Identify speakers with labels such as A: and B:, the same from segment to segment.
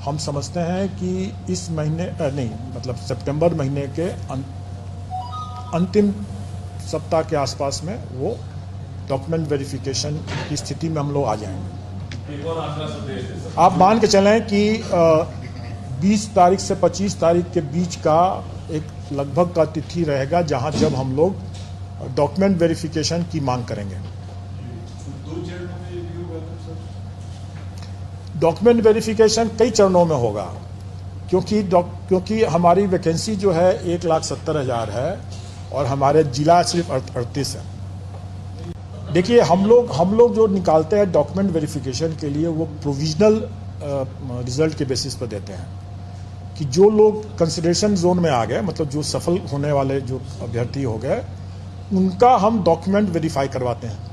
A: हम समझते हैं कि इस महीने नहीं मतलब सितंबर महीने के अंतिम सप्ताह के आसपास में वो डॉक्यूमेंट वेरिफिकेशन की स्थिति में हम लोग आ जाएंगे। आप मान के चलें कि 20 तारीख से 25 तारीख के बीच का एक लगभग का तिथि रहेगा जहां जब हम लोग डॉक्यूमेंट वेरिफिकेशन की मांग करेंगे। डॉक्यूमेंट वेरिफिकेशन कई चरणों में होगा क्योंकि हमारी वैकेंसी जो है 1,70,000 है और हमारे जिला सिर्फ 38 है। देखिए हम लोग जो निकालते हैं डॉक्यूमेंट वेरिफिकेशन के लिए वो प्रोविजनल रिजल्ट के बेसिस पर देते हैं कि जो लोग कंसिडरेशन जोन में आ गए, मतलब जो सफल होने वाले जो अभ्यर्थी हो गए, उनका हम डॉक्यूमेंट वेरीफाई करवाते हैं।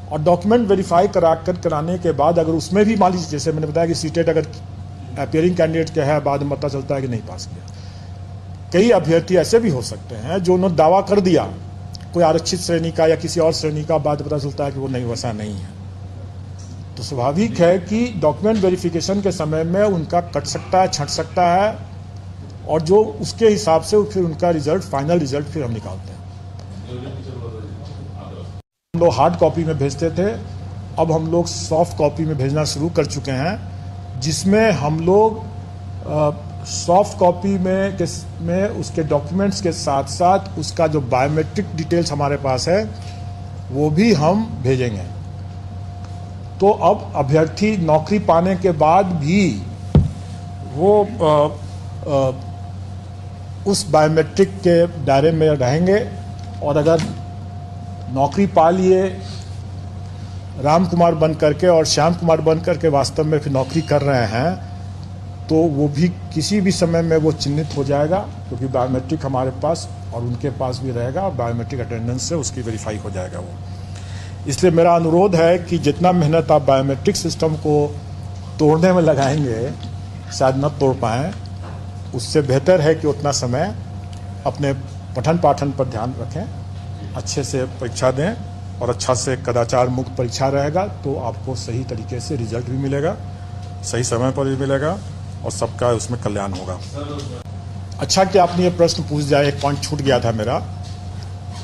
A: और डॉक्यूमेंट वेरीफाई कराने के बाद अगर उसमें भी मान लीजिए जैसे मैंने बताया कि सीटेट अगर अपियरिंग कैंडिडेट क्या है बाद में पता चलता है कि नहीं पास किया। कई अभ्यर्थी ऐसे भी हो सकते हैं जो उन्होंने दावा कर दिया कोई आरक्षित श्रेणी का या किसी और श्रेणी का, बाद पता चलता है कि वो नहीं, वैसा नहीं है। तो स्वाभाविक है कि डॉक्यूमेंट वेरिफिकेशन के समय में उनका कट सकता है, छंट सकता है, और जो उसके हिसाब से फिर उनका रिजल्ट, फाइनल रिजल्ट फिर हम निकालते हैं। हम लोग हार्ड कॉपी में भेजते थे, अब हम लोग सॉफ्ट कॉपी में भेजना शुरू कर चुके हैं, जिसमें हम लोग सॉफ्ट कॉपी में उसके डॉक्यूमेंट्स के साथ साथ उसका जो बायोमेट्रिक डिटेल्स हमारे पास है वो भी हम भेजेंगे। तो अब अभ्यर्थी नौकरी पाने के बाद भी वो उस बायोमेट्रिक के दायरे में रहेंगे, और अगर नौकरी पा लिए राम कुमार बन करके और श्याम कुमार बन करके वास्तव में फिर नौकरी कर रहे हैं, तो वो भी किसी भी समय में वो चिन्हित हो जाएगा, क्योंकि बायोमेट्रिक हमारे पास और उनके पास भी रहेगा। बायोमेट्रिक अटेंडेंस से उसकी वेरीफाई हो जाएगा वो। इसलिए मेरा अनुरोध है कि जितना मेहनत आप बायोमेट्रिक सिस्टम को तोड़ने में लगाएंगे शायद न तोड़ पाएँ, उससे बेहतर है कि उतना समय अपने पठन पाठन पर ध्यान रखें, अच्छे से परीक्षा दें, और अच्छा से कदाचार मुक्त परीक्षा रहेगा तो आपको सही तरीके से रिजल्ट भी मिलेगा, सही समय पर भी मिलेगा, और सबका उसमें कल्याण होगा। अच्छा कि आपने ये प्रश्न पूछ दिया, एक पॉइंट छूट गया था मेरा।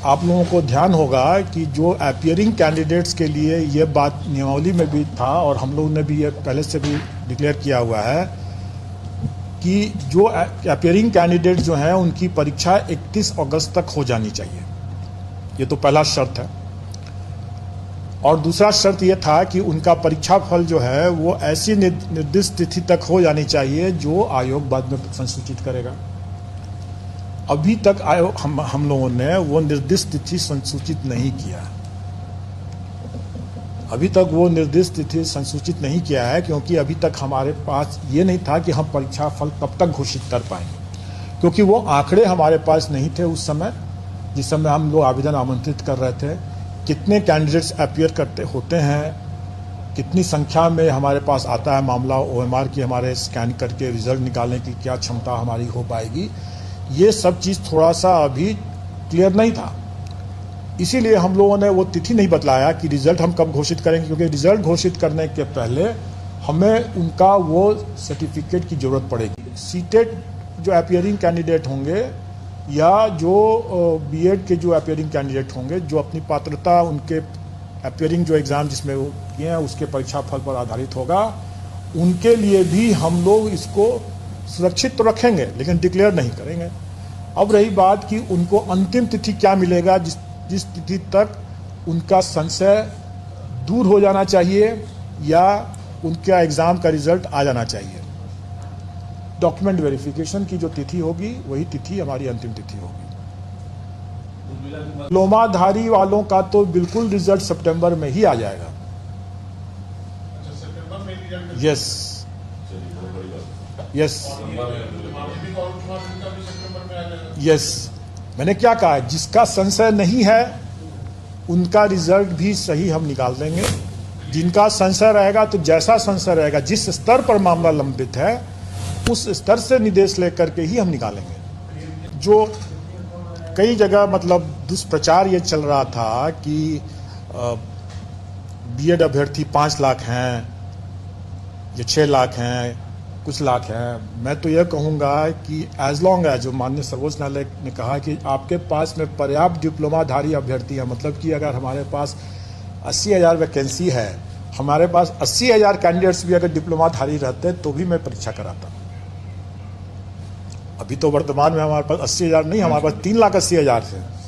A: आप लोगों को ध्यान होगा कि जो अपियरिंग कैंडिडेट्स के लिए ये बात नियमावली में भी था, और हम लोगों ने भी ये पहले से भी डिक्लेयर किया हुआ है कि जो अपियरिंग कैंडिडेट जो हैं उनकी परीक्षा 31 अगस्त तक हो जानी चाहिए। ये तो पहला शर्त है। और दूसरा शर्त ये था कि उनका परीक्षा फल जो है वो ऐसी निर्दिष्ट तिथि तक हो जानी चाहिए जो आयोग बाद में संसूचित करेगा। अभी तक आयोग हम लोगों ने वो निर्दिष्ट तिथि संसूचित नहीं किया। अभी तक वो निर्दिष्ट तिथि संसूचित नहीं किया है, क्योंकि अभी तक हमारे पास ये नहीं था कि हम परीक्षा फल कब तक घोषित कर पाएंगे, क्योंकि वो आंकड़े हमारे पास नहीं थे उस समय, जिस समय हम लोग आवेदन आमंत्रित कर रहे थे। कितने कैंडिडेट्स अपियर करते होते हैं, कितनी संख्या में हमारे पास आता है मामला OMR की, हमारे स्कैन करके रिजल्ट निकालने की क्या क्षमता हमारी हो पाएगी, ये सब चीज़ थोड़ा सा अभी क्लियर नहीं था। इसीलिए हम लोगों ने वो तिथि नहीं बतलाया कि रिजल्ट हम कब घोषित करेंगे, क्योंकि रिजल्ट घोषित करने के पहले हमें उनका वो सर्टिफिकेट की ज़रूरत पड़ेगी। सीटेट जो अपियरिंग कैंडिडेट होंगे या जो बीएड के जो अपियरिंग कैंडिडेट होंगे, जो अपनी पात्रता उनके अपियरिंग जो एग्ज़ाम जिसमें वो किए हैं उसके परीक्षा फल पर आधारित होगा, उनके लिए भी हम लोग इसको सुरक्षित तो रखेंगे लेकिन डिक्लेयर नहीं करेंगे। अब रही बात कि उनको अंतिम तिथि क्या मिलेगा, जिस तिथि तक उनका संशय दूर हो जाना चाहिए या उनका एग्ज़ाम का रिजल्ट आ जाना चाहिए। डॉक्यूमेंट वेरिफिकेशन की जो तिथि होगी वही तिथि हमारी अंतिम तिथि होगी। डिप्लोमाधारी वालों का तो बिल्कुल रिजल्ट सितंबर में ही आ जाएगा। यस यस यस, मैंने क्या कहा, जिसका संशय नहीं है उनका रिजल्ट भी सही हम निकाल देंगे। जिनका संशय रहेगा, तो जैसा संशय रहेगा, जिस स्तर पर मामला लंबित है उस स्तर से निर्देश लेकर के ही हम निकालेंगे। जो कई जगह मतलब दुष्प्रचार ये चल रहा था कि बीएड अभ्यर्थी 5 लाख हैं या 6 लाख हैं कुछ लाख हैं। मैं तो यह कहूँगा कि एज लॉन्ग एज जो माननीय सर्वोच्च न्यायालय ने कहा कि आपके पास में पर्याप्त डिप्लोमाधारी अभ्यर्थी हैं, मतलब कि अगर हमारे पास 80,000 वैकेंसी है, हमारे पास 80,000 कैंडिडेट्स भी अगर डिप्लोमाधारी रहते तो भी मैं परीक्षा कराता। अभी तो वर्तमान में हमारे पास 80,000 नहीं, हमारे पास 3,80,000 है।